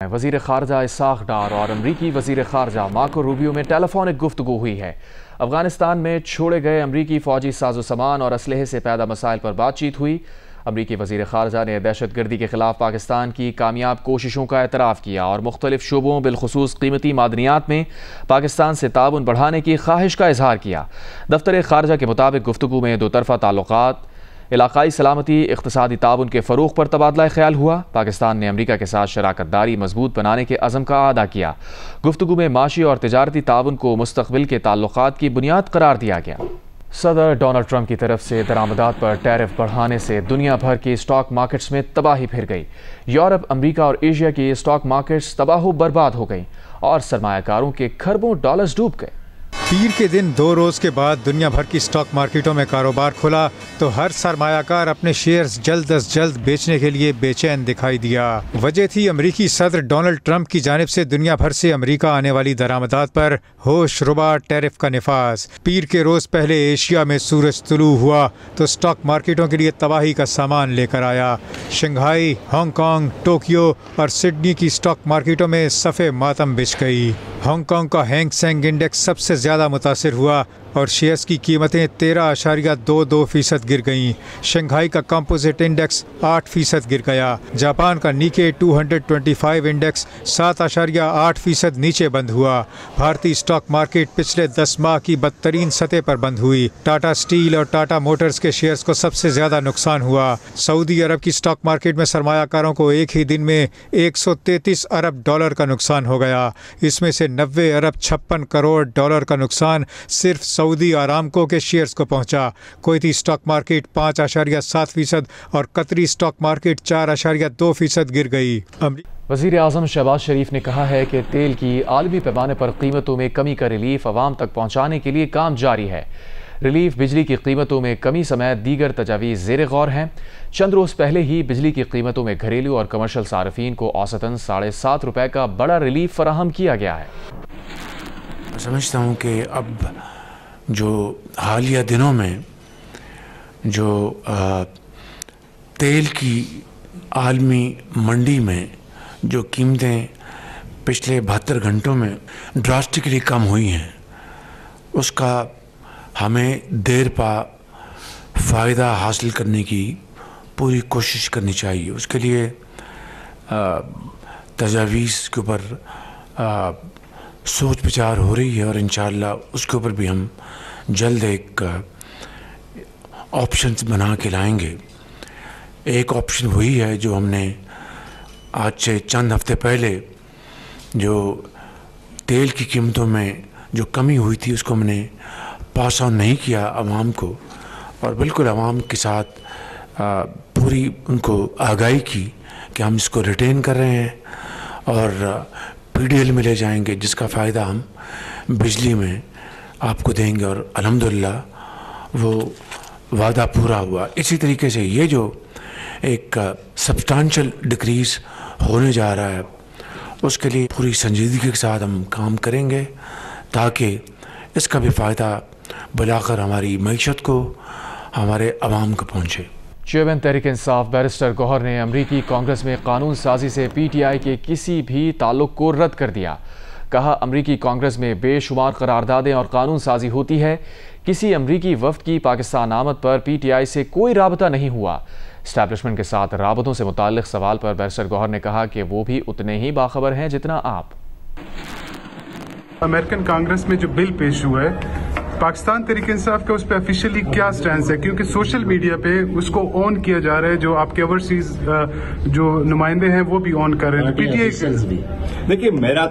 वज़ीर ख़ारजा इसाक डार और अमरीकी वज़ीर ख़ारजा मार्को रूबियो में टेलीफोनिक गुफ्तगू हुई है। अफ़गानिस्तान में छोड़े गए अमरीकी फ़ौजी साजो सामान और असलहे से पैदा मसाइल पर बातचीत हुई। अमरीकी वज़ीर ख़ारजा ने दहशत गर्दी के ख़िलाफ़ पाकिस्तान की कामयाब कोशिशों का एतराफ़ किया और मुख्तलिफ शोबों बिलखुसूस कीमती मादनियात में पाकिस्तान से ताउन बढ़ाने की ख्वाहिश का इजहार किया। दफ्तर ख़ारजा के मुताबिक गुफ्तगू में दो तरफ़ा ताल्लुक़ात, इलाकाई सलामती, इक़्तिसादी ताउन के फ़रोग़ पर तबादला ख्याल हुआ। पाकिस्तान ने अमरीका के साथ शराकत दारी मजबूत बनाने के अज़म का अदा किया। गुफ्तगू में माशी और तिजारती ताउन को मुस्तक़बिल के ताल्लुक़ात की बुनियाद करार दिया गया। सदर डोनाल्ड ट्रंप की तरफ से दरामदात पर टैरिफ बढ़ाने से दुनिया भर की स्टॉक मार्केट्स में तबाही फिर गई। यूरोप, अमरीका और एशिया की स्टॉक मार्केट्स तबाह बर्बाद हो गई और सरमायाकारों के खरबों डॉलर्स डूब गए। पीर के दिन 2 रोज़ के बाद दुनिया भर की स्टॉक मार्केटों में कारोबार खुला तो हर सरमायाकार अपने शेयर्स जल्द अज जल्द बेचने के लिए बेचैन दिखाई दिया। वजह थी अमरीकी सदर डोनाल्ड ट्रंप की जानिब से दुनिया भर से अमरीका आने वाली दरामदात पर होश रुबा टैरिफ का निफाज। पीर के रोज़ पहले एशिया में सूरज तुलू हुआ तो स्टॉक मार्केटों के लिए तबाही का सामान लेकर आया। शंघाई, हांगकांग, टोक्यो और सिडनी की स्टॉक मार्केटों में सफ़े मातम बिछ गई। हांगकांग का हैंग सेंग इंडेक्स सबसे ज़्यादा मुतासिर हुआ और शेयर्स की कीमतें 13.22% गिर गईं। शंघाई का कंपोजिट इंडेक्स 8% गिर गया। जापान का निके 225 इंडेक्स 7.8% नीचे बंद हुआ। भारतीय स्टॉक मार्केट पिछले 10 माह की बदतरीन सतह पर बंद हुई। टाटा स्टील और टाटा मोटर्स के शेयर्स को सबसे ज़्यादा नुकसान हुआ। सऊदी अरब की स्टॉक मार्केट में सरमायाकारों को एक ही दिन में 133 अरब डॉलर का नुकसान हो गया। इसमें से 90 अरब 56 करोड़ डॉलर का नुकसान सिर्फ सऊदी आरामको के शेयर्स को पहुंचा। कुवैती स्टॉक मार्केट 5.7% और कतरी स्टॉक मार्केट 4.2% गिर गई। वज़ीर आज़म शहबाज शरीफ ने कहा है कि तेल की आलमी पैमाने पर कीमतों में कमी का रिलीफ अवाम तक पहुँचाने के लिए काम जारी है। रिलीफ बिजली की कीमतों में कमी समेत दीगर तजावीज़ ज़ेर गौर हैं। चंद रोज़ पहले ही बिजली की कीमतों में घरेलू और कमर्शल सार्फिन को औसतन ₹7.5 का बड़ा रिलीफ फराहम किया गया है। समझता हूँ कि अब जो हालिया दिनों में जो तेल की आलमी मंडी में जो कीमतें पिछले 72 घंटों में ड्रास्टिकली कम हुई हैं, उसका हमें देर पा फ़ायदा हासिल करने की पूरी कोशिश करनी चाहिए। उसके लिए तजावीज़ के ऊपर सोच विचार हो रही है और इंशाअल्लाह उसके ऊपर भी हम जल्द एक ऑप्शंस बना के लाएंगे। एक ऑप्शन वही है जो हमने आज से चंद हफ्ते पहले जो तेल की कीमतों में जो कमी हुई थी उसको हमने पास ऑन नहीं किया आवाम को और बिल्कुल आवाम के साथ पूरी उनको आगाही की कि हम इसको रिटेन कर रहे हैं और PDL में ले जाएंगे, जिसका फ़ायदा हम बिजली में आपको देंगे और अल्हम्दुलिल्लाह वो वादा पूरा हुआ। इसी तरीके से ये जो एक सब्सटेंशियल डिक्रीज़ होने जा रहा है उसके लिए पूरी संजीदगी के साथ हम काम करेंगे ताकि इसका भी फ़ायदा बिलाखिर हमारी मईशत को, हमारे अवाम को पहुँचे। चेयरमैन तहरीक इंसाफ बैरिस्टर गौहर ने अमरीकी कांग्रेस में कानून साजी से PTI के किसी भी ताल्लुक को रद्द कर दिया। कहा, अमरीकी कांग्रेस में बेशुमार करारदादें और कानून साजी होती है। किसी अमरीकी वफ्द की पाकिस्तान आमद पर PTI से कोई राबता नहीं हुआ। इस्टेब्लिशमेंट के साथ राबतों से मुताल्लिक सवाल पर बैरिस्टर गौहर ने कहा कि वो भी उतने ही बाखबर हैं जितना आप। अमेरिकन कांग्रेस में जो बिल पेश हुआ है, पाकिस्तान तहरीक इंसाफ का उस पर ऑफिशियली क्या स्टैंड है? क्योंकि सोशल मीडिया पे उसको ऑन किया जा रहा है, जो आपके ओवरसीज जो नुमाइंदे हैं वो भी ऑन कर रहे हैं। PTI भी देखिए, मैंने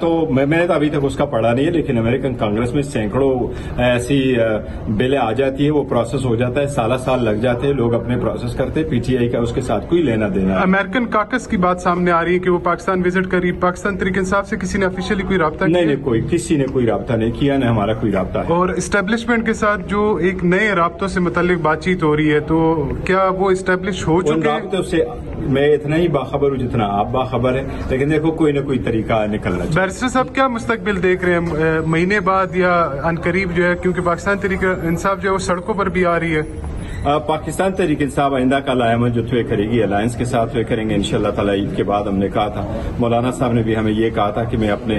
तो अभी तक उसका पढ़ा नहीं है, लेकिन अमेरिकन कांग्रेस में सैकड़ों ऐसी बिलें आ जाती है, वो प्रोसेस हो जाता है, साल लग जाते हैं, लोग अपने प्रोसेस करते हैं, PTI का उसके साथ कोई लेना देना। अमेरिकन काकस की बात सामने आ रही है कि वो पाकिस्तान विजिट करी। पाकिस्तान तहरीक इंसाफ से किसी ने ऑफिशियली कोई राब्ता नहीं, किसी ने कोई राब्ता नहीं किया, न हमारा कोई राब्ता है। और एस्टेब्लिशमेंट के साथ जो एक नए राब्तों से मुताल्लिक बातचीत हो रही है, तो क्या वो एस्टेब्लिश हो चुके हैं? से मैं इतना ही बाखबर हूँ जितना आप बाखबर है, लेकिन देखो कोई ना कोई तरीका निकलना चाहिए। बैरिस्टर साहब, क्या मुस्तकबिल देख रहे हैं महीने बाद या अनकरीब जो है, क्योंकि पाकिस्तान तहरीक इंसाफ जो है वो सड़कों पर भी आ रही है? पाकिस्तान तहरीक इंसाफ आइंदा का अलायमत जो थे करेगी अलायंस के साथ वे करेंगे इंशाल्लाह ताला। ईद के बाद हमने कहा था, मौलाना साहब ने भी हमें ये कहा था कि मैं अपने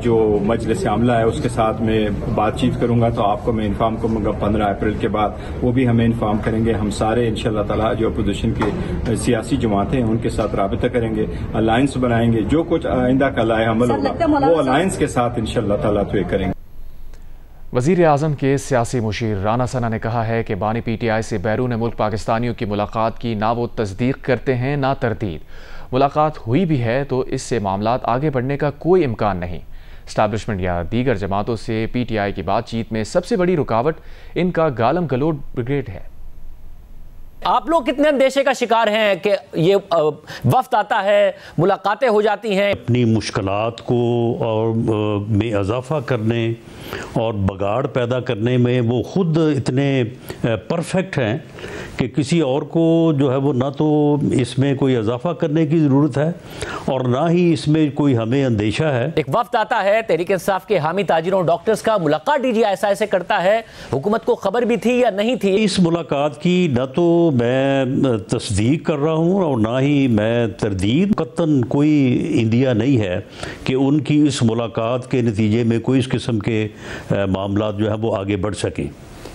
जो मजलिस आमला है उसके साथ में बातचीत करूंगा, तो आपको मैं इन्फॉर्म करूंगा 15 अप्रैल के बाद, वो भी हमें इन्फॉर्म करेंगे। हम सारे इंशाल्लाह ताला जो अपोजिशन की सियासी जमातें हैं उनके साथ राबिता करेंगे, अलायंस बनाएंगे, जो कुछ आइंदा का लाए अमल होगा वो अलायंस के साथ इंशाल्लाह ताला तो करेंगे। वज़ीर आज़म के सियासी मुशीर राना सना ने कहा है कि बानी PTI से बैरून मुल्क पाकिस्तानियों की मुलाकात की ना वो तस्दीक करते हैं ना तरदीद। मुलाकात हुई भी है तो इससे मामलात आगे बढ़ने का कोई इम्कान नहीं। इस्टेब्लिशमेंट या दीगर जमातों से PTI की बातचीत में सबसे बड़ी रुकावट इनका गालम गलोट ब्रिगेड है। आप लोग कितने अंदेशे का शिकार हैं कि ये वफ्द आता है, मुलाकातें हो जाती हैं, अपनी मुश्किलात को और में इजाफा करने और बगाड़ पैदा करने में वो खुद इतने परफेक्ट हैं कि किसी और को जो है वो ना तो इसमें कोई इजाफा करने की ज़रूरत है और ना ही इसमें कोई हमें अंदेशा है। एक वफ्द आता है तहरीक इंसाफ के हामी ताजिरों डॉक्टर्स का, मुलाकात DGI करता है, हुकूमत को खबर भी थी या नहीं थी? इस मुलाकात की न तो मैं तस्दीक कर रहा हूँ और ना ही मैं तरदीद, कतन कोई इंदिया नहीं है कि उनकी इस मुलाकात के नतीजे में कोई इस किस्म के मामला जो है वो आगे बढ़ सकें।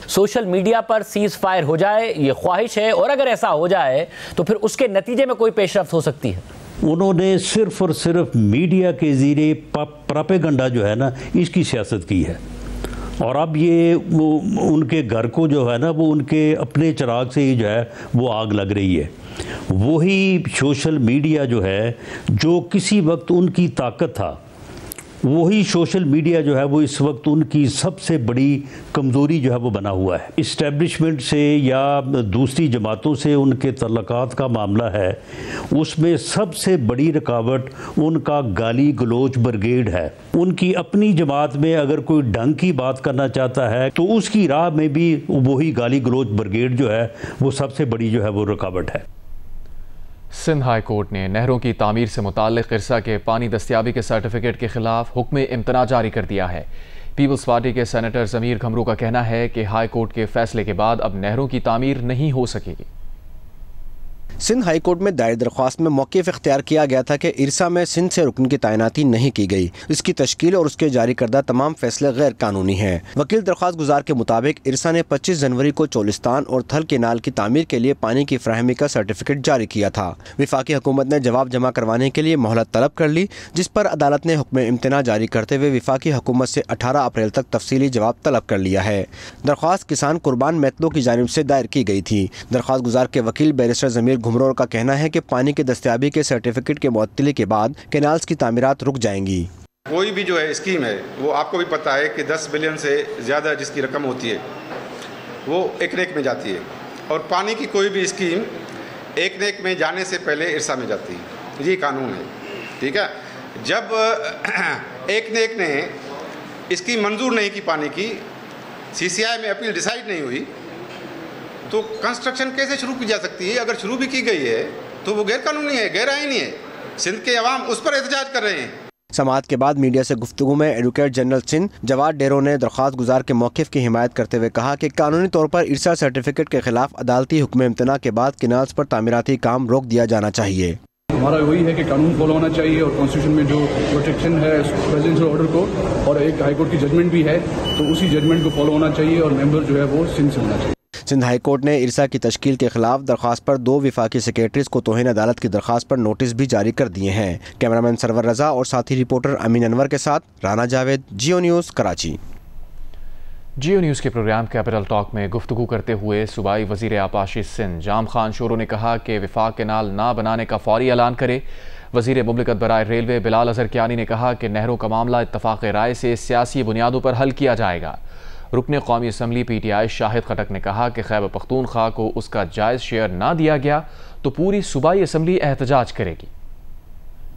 सोशल मीडिया पर सीज फायर हो जाए ये ख्वाहिश है, और अगर ऐसा हो जाए तो फिर उसके नतीजे में कोई पेशरफ्त हो सकती है? उन्होंने सिर्फ और सिर्फ मीडिया के ज़रिए प्रोपेगेंडा जो है ना इसकी सियासत की है, और अब ये वो उनके घर को जो है ना वो उनके अपने चिराग से ही जो है वो आग लग रही है। वही सोशल मीडिया जो है जो किसी वक्त उनकी ताकत था, वही सोशल मीडिया जो है वो इस वक्त उनकी सबसे बड़ी कमज़ोरी जो है वो बना हुआ है। इस्टेब्लिशमेंट से या दूसरी जमातों से उनके तल्लुकात का मामला है, उसमें सबसे बड़ी रुकावट उनका गाली गलोच ब्रिगेड है। उनकी अपनी जमात में अगर कोई ढंग की बात करना चाहता है तो उसकी राह में भी वही गाली गलोच ब्रिगेड जो है वो सबसे बड़ी जो है वो रुकावट है। सिंध हाई कोर्ट ने नहरों की तामीर से मुताल्लिक़ इरसा के पानी दस्तियाबी के सर्टिफिकेट के खिलाफ हुक्म इम्तना जारी कर दिया है। पीपल्स पार्टी के सेनेटर ज़मीर घमरू का कहना है कि हाई कोर्ट के फैसले के बाद अब नहरों की तामीर नहीं हो सकेगी। सिंध हाई कोर्ट में दायर दरख्वास्त में मौक़िफ़ इख्तियार किया गया था कि इरसा में सिंध से रुकन की तैनाती नहीं की गई, इसकी तश्कील और उसके जारी करदा तमाम फैसले गैर कानूनी हैं। वकील दरख्वास्त गुजार के मुताबिक इरसा ने 25 जनवरी को चोलिस्तान और थल केनाल की तामीर के लिए पानी की फ्राहमी का सर्टिफिकेट जारी किया था। वफाकी हुकूमत ने जवाब जमा करवाने के लिए मोहलत तलब कर ली, जिस पर अदालत ने हुक्म इम्तना जारी करते हुए वफाकी हुकूमत से 18 अप्रैल तक तफसीली जवाब तलब कर लिया है। दरख्वास्त किसान कुर्बान मैतलो की जानिब से दायर की गई थी। दरख्वास्त गुजार के वकील बैरिस्टर ज़मीर घुमरोर का कहना है कि पानी की दस्तयाबी के सर्टिफिकेट के मुअत्तली के बाद कैनाल्स की तामीरात रुक जाएंगी। कोई भी जो है स्कीम है वो आपको भी पता है कि 10 बिलियन से ज़्यादा जिसकी रकम होती है वो एक नेक में जाती है, और पानी की कोई भी स्कीम एक नेक में जाने से पहले इरसा में जाती है। ये कानून है, ठीक है। जब एक नेक ने स्कीम मंजूर नहीं की पानी की, CCI में अपील डिसाइड नहीं हुई, तो कंस्ट्रक्शन कैसे शुरू की जा सकती है? अगर शुरू भी की गई है तो वो गैर कानूनी है, गैर आईनी है। सिंध के अवाम उस पर एहतजाज कर रहे हैं। समाअत के बाद मीडिया से गुफ्तगू में एडवोकेट जनरल सिंध जवाद डेरो ने दरख्वास्त गुजार के मौक़िफ़ की हिमायत करते हुए कहा कि कानूनी तौर पर इरसा सर्टिफिकेट के खिलाफ अदालती हुक्म इम्तना के बाद कैनाल्स पर तामीराती काम रोक दिया जाना चाहिए। हमारा वही है कि कानून फॉलो होना चाहिए और कॉन्स्टिट्यूशन में जो प्रोटेक्शन है प्रेसिडेंशियल ऑर्डर को, और एक हाईकोर्ट की जजमेंट भी है तो उसी जजमेंट को फॉलो होना चाहिए, और मेंबर जो है वो सिंध से होना चाहिए। सिंध हाई कोर्ट ने इरसा की तश्कील के खिलाफ दरख्वास्त पर 2 वफाकी सेक्रेटरीज को तौहीन अदालत की दरख्वास्त पर नोटिस भी जारी कर दिए हैं। कैमरामैन सरवर रजा और साथी रिपोर्टर अमीन अनवर के साथ राना जावेद, जियो न्यूज़, कराची। जियो न्यूज़ के प्रोग्राम कैपिटल टॉक में गुफ्तगू करते हुए सूबाई वज़ीर आपाशी सिंध जाम खान शोरो ने कहा कि विफाक कैनाल ना बनाने का फौरी ऐलान करे। वज़ीर मुमलिकत बराए रेलवे बिलाल अज़हर कियानी ने कहा कि नहरों का मामला इत्तफ़ाक़ राय से सियासी बुनियादों पर हल किया जाएगा। रुकने कौमी असम्बली PTI शाहिद खटक ने कहा कि खैबर पख्तूनख्वा को उसका जायज़ शेयर ना दिया गया तो पूरी सूबाई असम्बली एहतजाज करेगी।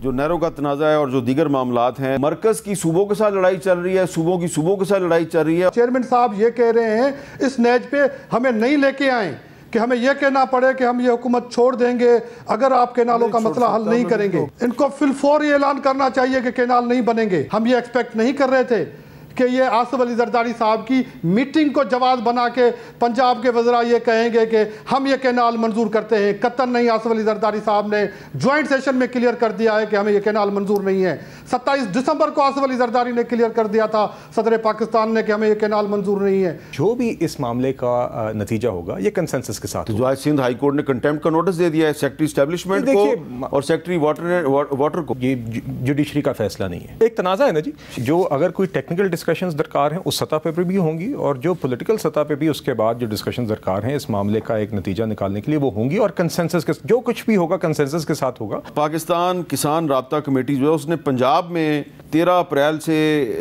जो नहरों का तनाज़ा है और जो दीगर मामलात हैं, मरकज की सूबों के साथ लड़ाई चल रही है, सूबों की सूबों के साथ लड़ाई चल रही है। चेयरमैन साहब ये कह रहे हैं इस नहज पे हमें नहीं लेके आए कि हमें यह कहना पड़े कि हम ये हुकूमत छोड़ देंगे अगर आप कैनालों का मसला हल नहीं करेंगे। इनको फिलफौरी ऐलान करना चाहिए कि कैनाल नहीं बनेंगे। हम ये एक्सपेक्ट नहीं कर रहे थे कि ये आसिफ अली जरदारी साहब की मीटिंग को जवाब बना के पंजाब के वज़रा ये कहेंगे कि हम ये कैनाल मंजूर करते हैं। कतन नहीं, आसिफ अली जरदारी साहब ने ज्वाइंट सेशन में क्लियर कर दिया है कि हमें ये कैनाल मंजूर नहीं है। 27 दिसंबर को आसिफ अली जरदारी ने क्लियर कर दिया था सदर पाकिस्तान ने कि हमें ये कैनाल मंजूर नहीं है। जो भी इस मामले का नतीजा होगा ये कंसेंसस के साथ। तो आज सिंध हाई कोर्ट ने कंटेम्प्ट का नोटिस दे दिया है सेक्रेटरी एस्टेब्लिशमेंट को और सेक्रेटरी वाटर को। ये जुडिशरी का फैसला नहीं है, एक तनाज़ा है ना जी। जो अगर कोई टेक्निकल डिस्कशंस दरकार हैं उस सतह पे भी होंगी और जो पॉलिटिकल सतह पे भी उसके बाद जो डिस्कशंस दरकार हैं इस मामले का एक नतीजा निकालने के लिए वो होंगी और कंसेंसस के जो कुछ भी होगा कंसेंसस के साथ होगा। पाकिस्तान किसान राब्ता कमेटी जो है उसने पंजाब में 13 अप्रैल से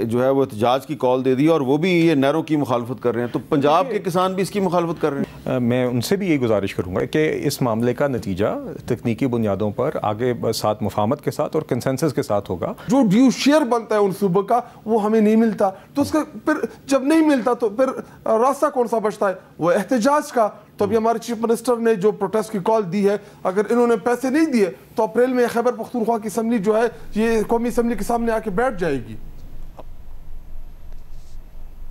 जो है वो एहतजाज की कॉल दे दी और वो भी ये नहरों की मुखालफत कर रहे हैं। तो पंजाब के किसान भी इसकी मुखालफत कर रहे हैं। मैं उनसे भी यही गुजारिश करूंगा कि इस मामले का नतीजा तकनीकी बुनियादों पर आगे साथ मुफाहमत के साथ और कंसेंसस के साथ होगा। जो ड्यू शेयर बनता है उन सूबों का वो हमें नहीं मिलता, तो उसका फिर जब नहीं मिलता तो फिर रास्ता कौन सा बचता है, वो एहतजाज का। तो अभी हमारे चीफ मिनिस्टर ने जो प्रोटेस्ट की कॉल दी है, अगर इन्होंने पैसे नहीं दिए तो अप्रैल में खैबर पख्तूनख्वा की असम्बली जो है ये कौमी असम्बली के सामने आके बैठ जाएगी।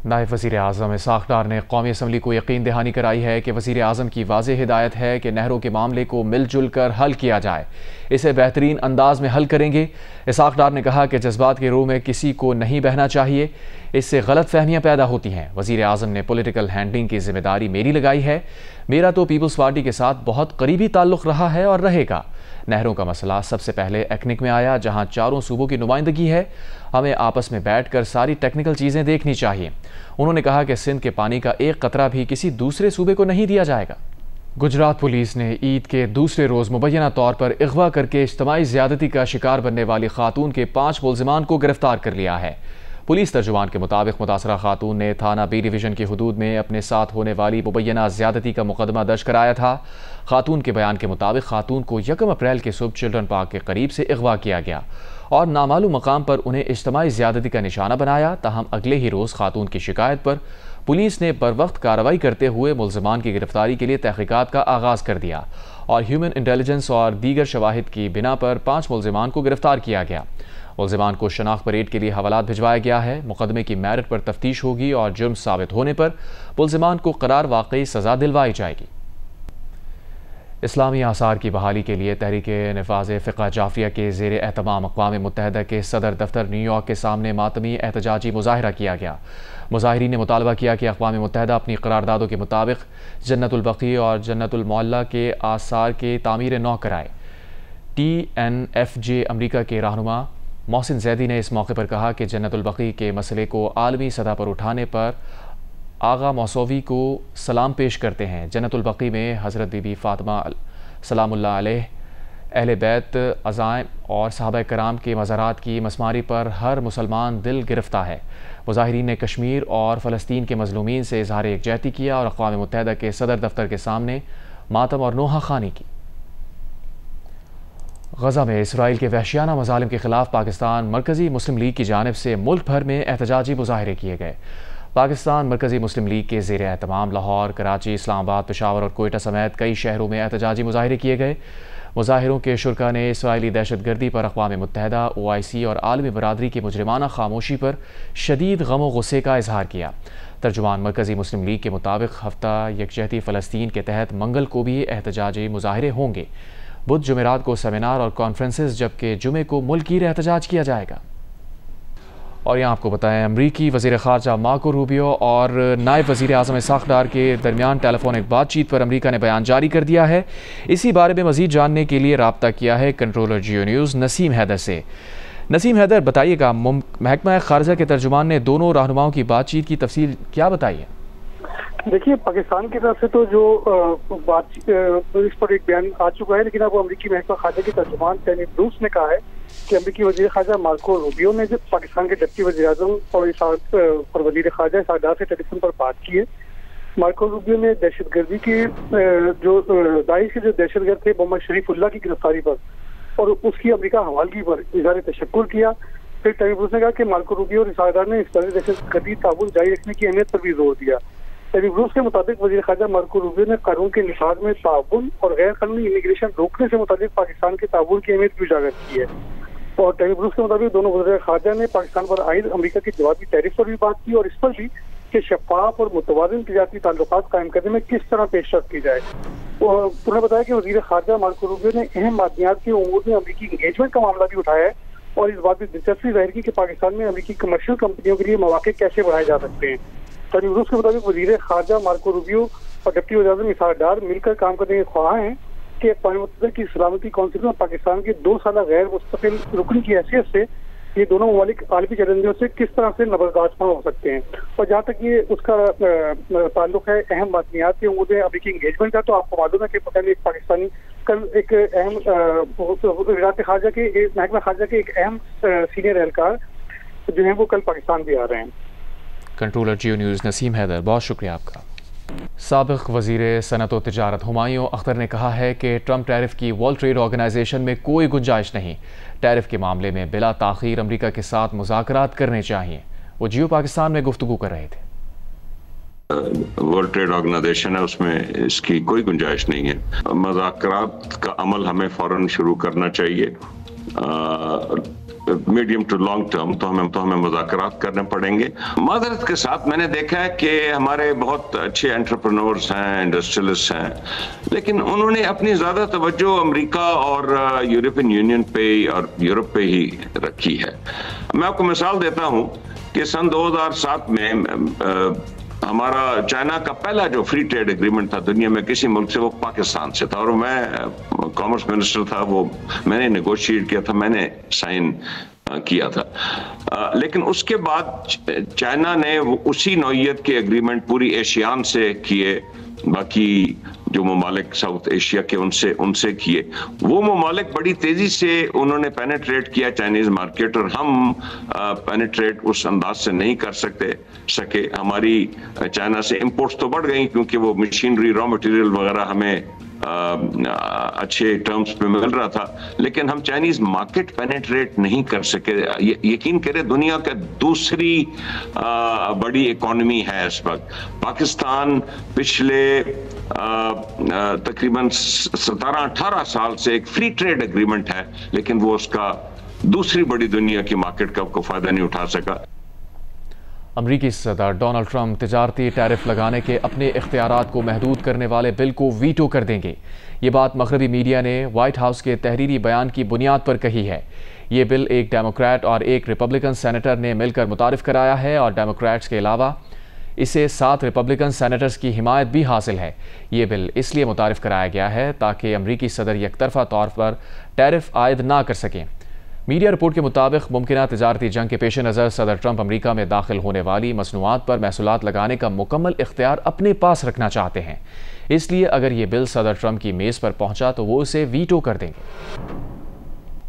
नायब वज़ीर आज़म इसाक़ डार ने कौमी असम्बली को यकीन दहानी कराई है कि वज़ीर आज़म की वाज़ेह हिदायत है कि नहरों के मामले को मिलजुल कर हल किया जाए, इसे बेहतरीन अंदाज में हल करेंगे। इसाक़ डार ने कहा कि जज्बात के रूह में किसी को नहीं बहना चाहिए, इससे गलत फहमियाँ पैदा होती हैं। वज़ीर आज़म ने पॉलिटिकल हैंडलिंग की जिम्मेदारी मेरी लगाई है, मेरा तो पीपल्स पार्टी के साथ बहुत करीबी ताल्लुक़ रहा है और रहेगा। नहरों का मसला सबसे पहले एक्निक में आया, जहाँ चारों सूबों की नुमाइंदगी है। हमें आपस में बैठकर सारी टेक्निकल चीज़ें देखनी चाहिए। उन्होंने कहा कि सिंध के पानी का एक कतरा भी किसी दूसरे सूबे को नहीं दिया जाएगा। गुजरात पुलिस ने ईद के दूसरे रोज़ मुबैना तौर पर अगवा करके इज्तिमाई ज़्यादती का शिकार बनने वाली खातून के 5 मुल्ज़िमान को गिरफ्तार कर लिया है। पुलिस तर्जुमान के मुताबिक मुतासरा खातून ने थाना बी डिवीज़न की हदूद में अपने साथ होने वाली मुबैना ज़्यादती का मुकदमा दर्ज कराया था। खातून के बयान के मुताबिक खातून को 1 अप्रैल के सुबह चिल्ड्रन पार्क के करीब से अगवा किया गया और नामालूम मकाम पर उन्हें इज्तिमाई ज़्यादती का निशाना बनाया। ताहम अगले ही रोज़ खातून की शिकायत पर पुलिस ने बरवक्त कार्रवाई करते हुए मुल्ज़िमान की गिरफ्तारी के लिए तहक़ीक़ात का आगाज़ कर दिया और ह्यूमन इंटेलिजेंस और दीगर शवाहिद की बिना पर 5 मुल्ज़िमान को गिरफ्तार किया गया। मुल्ज़िमान को शनाख्त परेड के लिए हवालात भिजवाया गया है। मुकदमे की मेरिट पर तफ्तीश होगी और जुर्म साबित होने पर मुल्ज़िमान को करार वाक़ई सज़ा दिलवाई जाएगी। इस्लामी आसार की बहाली के लिए तहरीक नफाज़ फ़िक़्ह जाफ़रिया के ज़ेर एहतमाम अक़वाम मुत्तहिदा के सदर दफ्तर न्यूयॉर्क के सामने मातमी एहतजाजी मुज़ाहिरा किया गया। मुज़ाहिरीन ने मुतालबा किया कि अक़वाम मुत्तहिदा अपनी करारदादों के मुताबिक जन्नतुल बक़ी और जन्नतुल मौअल्ला के आसार के तामीर नौ कराए। TNFJ अमरीका के रहनुमा मोहसिन जैदी ने इस मौके पर कहा कि जन्नतुल बक़ी के मसले को आलमी सतह पर उठाने पर आगा मौसवी को सलाम पेश करते हैं। जन्नतुल बक़ी में हज़रत बीबी फ़ातिमा सलामुल्लाह अलैह, अहले बैत अज़ाइम और सहाबा कराम के मज़ारात की मसमारी पर हर मुसलमान दिल गिरफ्ता है। मुज़ाहिरीन ने कश्मीर और फ़लस्तीन के मज़लूमीन से इज़हार यकजहती किया और अक़वाम मुत्तहिदा के सदर दफ्तर के सामने मातम और नोहा ख़ानी की। गज़ा में इसराइल के वहशियाना मज़ालिम के ख़िलाफ़ पाकिस्तान मरकज़ी मुस्लिम लीग की जानिब से मुल्क भर में एहतजाजी मुज़ाहरे किए गए। पाकिस्तान मरकज़ी मुस्लिम लीग के ज़ेर एहतमाम लाहौर, कराची, इस्लामाबाद, पेशावर और कोयटा समेत कई शहरों में एहतजाजी मुज़ाहरे किए गए। मुज़ाहिरों के शुरका ने इसराइली दहशतगर्दी पर अक़वाम मुत्तहिदा, OIC और आलमी बरादरी की मुजरिमाना खामोशी पर शदीद गम व गुस्से का इजहार किया। तर्जुमान मरकज़ी मुस्लिम लीग के मुताबिक हफ्ता यकजहती फ़लस्तीन के तहत मंगल को भी एहतजाजी मुज़ाहरे होंगे। बुध जुमेरात को सेमिनार और कॉन्फ्रेंसेस, जबकि जुमे को मुल्की एहतजाज किया जाएगा। और यहाँ आपको बताएं, अमरीकी वज़ीर ख़ारजा मार्को रूबियो और नायब वज़ीर आज़म इसाक़ डार के दरमियान टेलीफोनिक बातचीत पर अमरीका ने बयान जारी कर दिया है। इसी बारे में मज़ीद जानने के लिए रब्ता किया है कंट्रोलर जियो न्यूज़ नसीम हैदर से। नसीम हैदर, बताइएगा, महकमा ख़ारजा के तर्जुमान ने दोनों रहनुमाओं की बातचीत की तफसील क्या बताई है? देखिए, पाकिस्तान की तरफ से तो जो इस पर एक बयान आ चुका है, लेकिन अब अमरीकी महकमा ख़ारजा के तर्जुमान टेनी ब्रूस ने कहा है कि अमरीकी वज़ीर ख़ारजा मार्को रूबियो ने जब पाकिस्तान के डिप्टी वज़ीर आज़म और वज़ीर ख़ारजा इसाक़ डार से टेलीफोन पर बात की है। मार्को रूबियो ने दहशतगर्दी की जो दाइश के जो दहशतगर्द थे मोहम्मद शरीफुल्लाह की गिरफ्तारी पर और उसकी अमरीका हवालगी पर इज़हार तशक्कुर किया। फिर टेनी ब्रूस ने कहा कि मार्को रूबियो और इसाक़ डार ने इस तरह दहशतगर्दी ताउन जारी रखने की अहमियत पर भी जोर दिया। टेनी ब्रूस के मुताबिक वज़ीर ख़ारजा मार्को रूबियो ने कानून के निफाज में ताउन और गैर कानूनी इमिग्रेशन रोकने से मुताबिक पाकिस्तान के ताउन की अहमियत भी उजागर की है। और टैरिफ रूल्स के मुताबिक दोनों वज़ीर खारजा ने पाकिस्तान पर आयद अमेरिका के जवाबी टैरिफ पर भी बात की और इस पर भी कि शफाफ और मुतवाज़िन तिजारती ताल्लुकात कायम करने में किस तरह पेशरफ्त की जाए। उन्होंने बताया कि वज़ीर खारजा मार्को रूबियो ने अहम मादनियात के उमूर में अमेरिकी इंगेजमेंट का मामला भी उठाया है और इस बात में दिलचस्पी जाहिर की कि पाकिस्तान में अमेरिकी कमर्शियल कंपनियों के लिए मौके कैसे बढ़ाए जा सकते हैं। टैरिफ रूल्स के मुताबिक वज़ीर खारजा मार्को रूबियो और डिप्टी वज़ीर इसार डार मिलकर काम करने के ख्वाह हैं कि अक़वाम मुत्तहिदा की सलामती कौंसिल में पाकिस्तान के 2 साल गैर मुस्तकिल रुकन की हैसियत से ये दोनों ममालिक आलमी चैलेंजों से किस तरह से नबरदाश्त हो सकते हैं। और जहाँ तक ये उसका ताल्लुक है अहम बातनियात के मुद्दे अमेरिकी इंगेजमेंट का, तो आपको मालूम है कि पहले एक पाकिस्तानी कल एक अहम वज़ारत खारजा के महकमा खारजा के एक अहम सीनियर एहलकार जो है वो कल पाकिस्तान भी आ रहे हैं। कंट्रोलर जियो न्यूज़ नसीम हैदर, बहुत शुक्रिया आपका। साबिक़ वज़ीर सनअत व तिजारत हुमायूं अख्तर ने कहा है कि ट्रंप टैरिफ की वर्ल्ड ट्रेड ऑर्गेनाइजेशन में कोई गुंजाइश नहीं। टैरिफ के मामले में बिला ताख़ीर अमरीका के साथ मुज़ाकरात करने चाहिए। वो जियो पाकिस्तान में गुफ्तगू कर रहे थे। वर्ल्ड ट्रेड ऑर्गेनाइजेशन है, उसमें इसकी कोई गुंजाइश नहीं है। मुज़ाकरात का अमल हमें फ़ौरन शुरू करना चाहिए। मीडियम टू लॉन्ग टर्म तो हमें मुज़ाकरात करने पड़ेंगे। माज़रत के साथ मैंने देखा है कि हमारे बहुत अच्छे एंटरप्रेन्योर्स हैं, इंडस्ट्रियलिस्ट हैं, लेकिन उन्होंने अपनी ज़्यादा तवज्जो अमेरिका और यूरोपियन यूनियन पे और यूरोप पे ही रखी है। मैं आपको मिसाल देता हूँ कि सन 2007 में हमारा चाइना का पहला जो फ्री ट्रेड एग्रीमेंट था दुनिया में किसी मुल्क से, वो पाकिस्तान से था और मैं कॉमर्स मिनिस्टर था, वो मैंने नेगोशिएट किया था, मैंने साइन किया था। लेकिन उसके बाद चाइना ने उसी नौइयत के एग्रीमेंट पूरी एशियान से किए, बाकी जो ममालिक साउथ एशिया के उनसे किए। वो ममालिक बड़ी तेजी से उन्होंने पेनिट्रेट किया चाइनीज मार्केट, और हम पेनिट्रेट उस अंदाज से नहीं कर सके। हमारी चाइना से इंपोर्ट्स तो बढ़ गई क्योंकि वो मशीनरी, रॉ मटेरियल वगैरह हमें अच्छे टर्म्स पे मिल रहा था, लेकिन हम चाइनीज मार्केट पेनिट्रेट नहीं कर सके। यकीन करें, दुनिया का दूसरी बड़ी इकोनॉमी है इस वक्त। पाकिस्तान पिछले तकरीबन 17-18 साल से एक फ्री ट्रेड एग्रीमेंट है, लेकिन वो उसका दूसरी बड़ी दुनिया की मार्केट का को फायदा नहीं उठा सका। अमरीकी सदर डोनाल्ड ट्रंप तिजारती टैरिफ लगाने के अपने इख्तियारात को महदूद करने वाले बिल को वीटो कर देंगे। ये बात मगरबी मीडिया ने व्हाइट हाउस के तहरीरी बयान की बुनियाद पर कही है। ये बिल एक डेमोक्रेट और एक रिपब्लिकन सेनेटर ने मिलकर मुतारिफ कराया है और डेमोक्रेट्स के अलावा इसे 7 रिपब्लिकन सेनेटर्स की हिमायत भी हासिल है। ये बिल इसलिए मुतारिफ कराया गया है ताकि अमरीकी सदर यकतरफा तौर पर टैरिफ आयद ना कर सकें। मीडिया रिपोर्ट के मुताबिक मुमकिना तिजारती जंग के पेश नज़र सदर ट्रंप अमरीका में दाखिल होने वाली मसनूआत पर महसूलात लगाने का मुकम्मल इख्तियार अपने पास रखना चाहते हैं। इसलिए अगर ये बिल सदर ट्रंप की मेज़ पर पहुंचा तो वो उसे वीटो कर देंगे।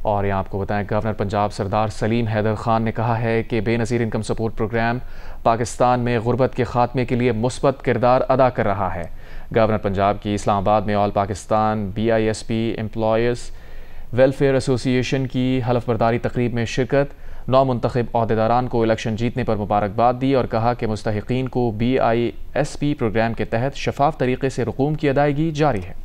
और यहाँ आपको बताएं, गवर्नर पंजाब सरदार सलीम हैदर खान ने कहा है कि Benazir income support programme Pakistan में गुर्बत के खात्मे के लिए मुस्बत किरदार अदा कर रहा है। गवर्नर पंजाब की इस्लामाबाद में all Pakistan BISP employees welfare association की हलफबरदारी तकरीब में शिरकत, 9 मुंतखब अहदेदारान को इलेक्शन जीतने पर मुबारकबाद दी और कहा कि मुस्तहिकीन को BISP प्रोग्राम के तहत शफाफ तरीके से रकूम की अदायगी जारी है।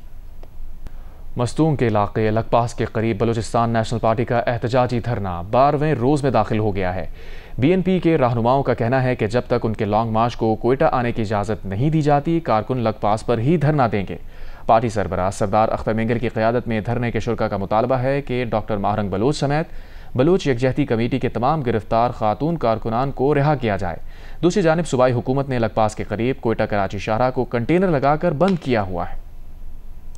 मस्तूम के इलाके लकपास के करीब बलूचिस्तान नेशनल पार्टी का एहतजाजी धरना 12वें रोज़ में दाखिल हो गया है। BNP के रहनुमाओं का कहना है कि जब तक उनके लॉन्ग मार्च को कोयटा आने की इजाज़त नहीं दी जाती, कारकुन लकपास पर ही धरना देंगे। पार्टी सरबराह सरदार अख्तर मेंगर की क़यादत में धरने के शुरा का मुतालबा है कि डॉक्टर माहरंग बलोच समेत बलोच यकजहती कमेटी के तमाम गिरफ्तार खातून कारकुनान को रिहा किया जाए। दूसरी जानिब सूबाई हुकूमत ने लकपास के करीब कोयटा कराची शाहरा को कंटेनर लगाकर बंद किया हुआ है।